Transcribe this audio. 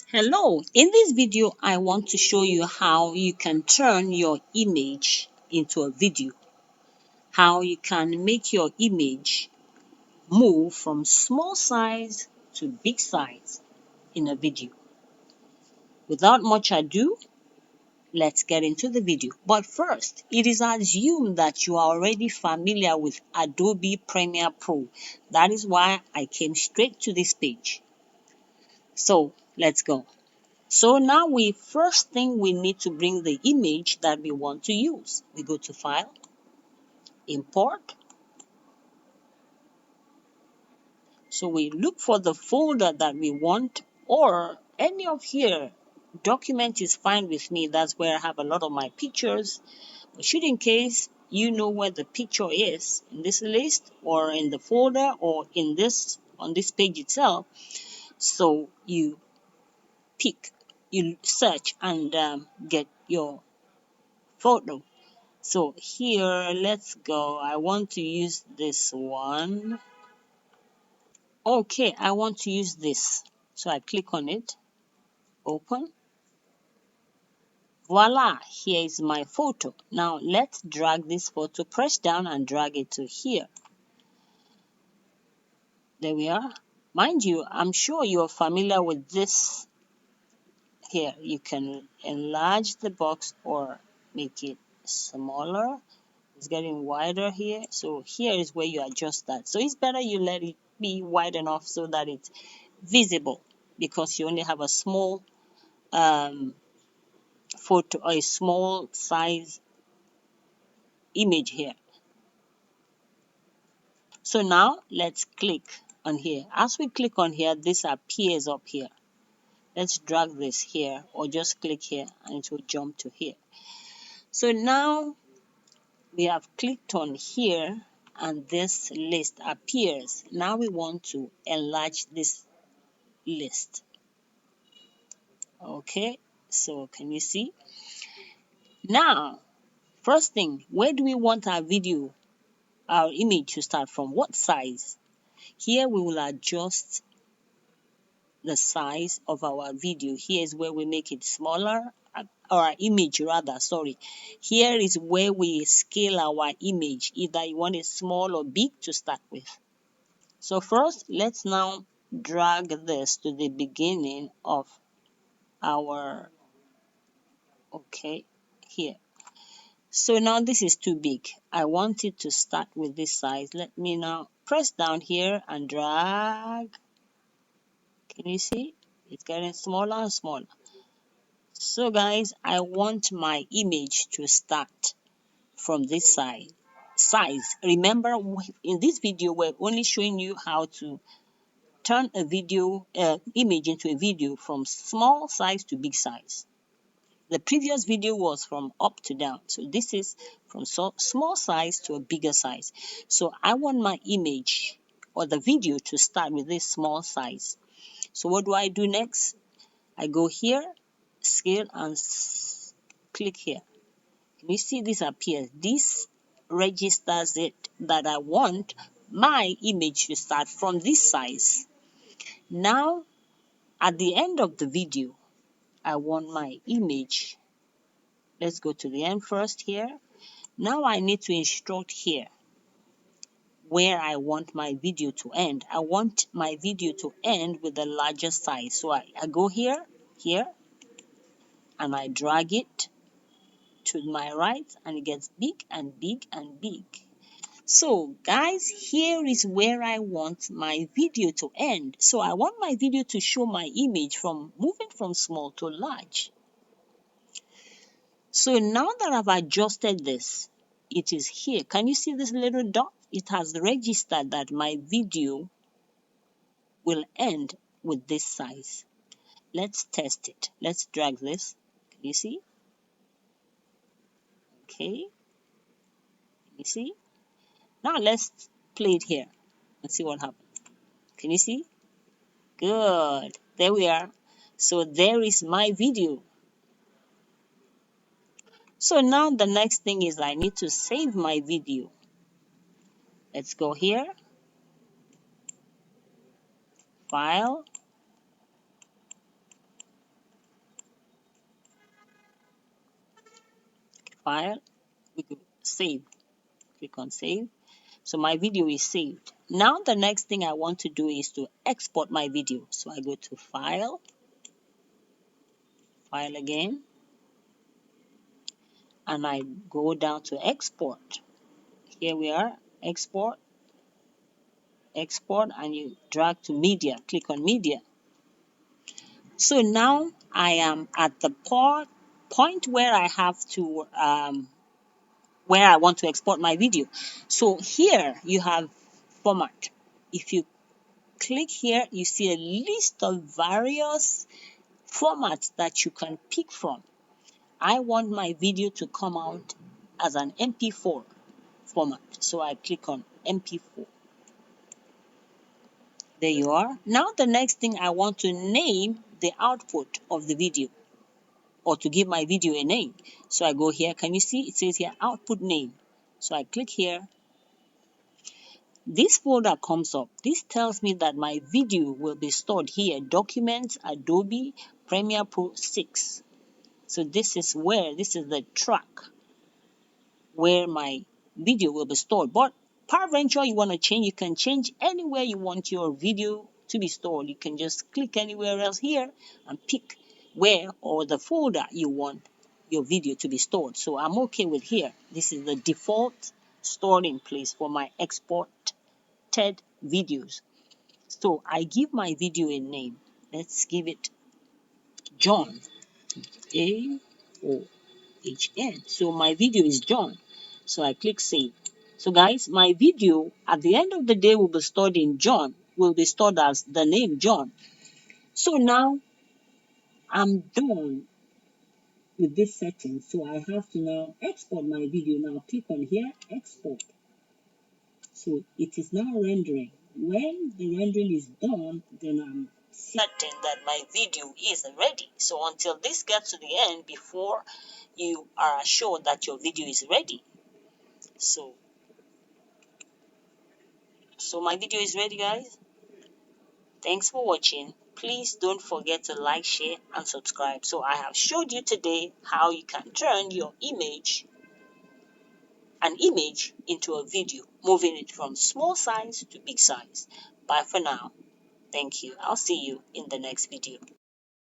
Hello, in this video I want to show you how you can turn your image into a video. How you can make your image move from small size to big size in a video. Without much ado, let's get into the video. But first, it is assumed that you are already familiar with Adobe Premiere Pro. That is why I came straight to this page. So let's go. So now first thing we need to bring the image that we want to use. We go to File, Import. So we look for the folder that we want, or any of here. Document is fine with me. That's where I have a lot of my pictures. But should in case you know where the picture is in this list or in the folder or on this page itself, so you search and get your photo. So here, let's go. I want to use this one. Okay, I want to use this. So I click on it, open. Voila, here is my photo. Now let's drag this photo, press down and drag it to here. There we are. Mind you, I'm sure you're familiar with this here. You can enlarge the box or make it smaller. It's getting wider here. So here is where you adjust that. So it's better you let it be wide enough so that it's visible, because you only have a small photo or a small size image here. So now let's click on here. As we click on here, this appears up here. Let's drag this here or just click here and it will jump to here. So now we have clicked on here and this list appears. Now we want to enlarge this list. Okay, so can you see? Now, first thing, where do we want our image to start from? What size? Here we will adjust the size of our video. Here is where we make it smaller, or our image rather, sorry. Here is where we scale our image. Either you want it small or big to start with. So first, let's now drag this to the beginning of our, okay, here. So now this is too big. I want it to start with this size. Let me now press down here and drag. Can you see? It's getting smaller and smaller. So guys, I want my image to start from this size. Remember, in this video, we're only showing you how to turn a image into a video from small size to big size. The previous video was from up to down. So this is from small size to a bigger size. So I want my image or the video to start with this small size. So what do I do next? I go here, scale, and click here. Can you see this appears? This registers it that I want my image to start from this size. Now, at the end of the video, I want my image. Let's go to the end first here. Now I need to instruct here where I want my video to end. I want my video to end with the larger size. So I go here, and I drag it to my right, and it gets big and big and big. So guys, here is where I want my video to end. So I want my video to show my image from moving from small to large. So now that I've adjusted this, it is here. Can you see this little dot? It has registered that my video will end with this size. Let's test it. Let's drag this. Can you see? Okay. Can you see? Now let's play it here and see what happens. Can you see? Good. There we are. So there is my video. So now the next thing is I need to save my video. Let's go here. File. file, we could save. Click on save. So my video is saved. Now the next thing I want to do is to export my video. So I go to file, file again, and I go down to export. Here we are, export, export, and you drag to media. Click on media. So now I am at the point where I have to where I want to export my video. So here you have format. If you click here, you see a list of various formats that you can pick from. I want my video to come out as an MP4 format. So I click on MP4. There you are. Now the next thing, I want to name the output of the video, or to give my video a name. So I go here. Can you see it says here output name? So I click here. This folder comes up. This tells me that my video will be stored here. Documents, Adobe Premiere Pro 6. So this is the track where my video will be stored. But peradventure you want to change, you can change anywhere you want your video to be stored. You can just click anywhere else here and pick where or the folder you want your video to be stored. So I'm okay with here. This is the default storing place for my exported videos. So I give my video a name. Let's give it John. A-O-H-N. So my video is John. So I click save. So guys, my video at the end of the day will be stored in John, will be stored as the name John. So now I'm done with this setting. So I have to now export my video. Now click on here, export. So it is now rendering. When the rendering is done, then I'm certain that my video is ready. So until this gets to the end, before you are assured that your video is ready. So my video is ready, guys. Thanks for watching. Please don't forget to like, share, and subscribe. So I have showed you today how you can turn your an image into a video, moving it from small size to big size. Bye for now. Thank you. I'll see you in the next video.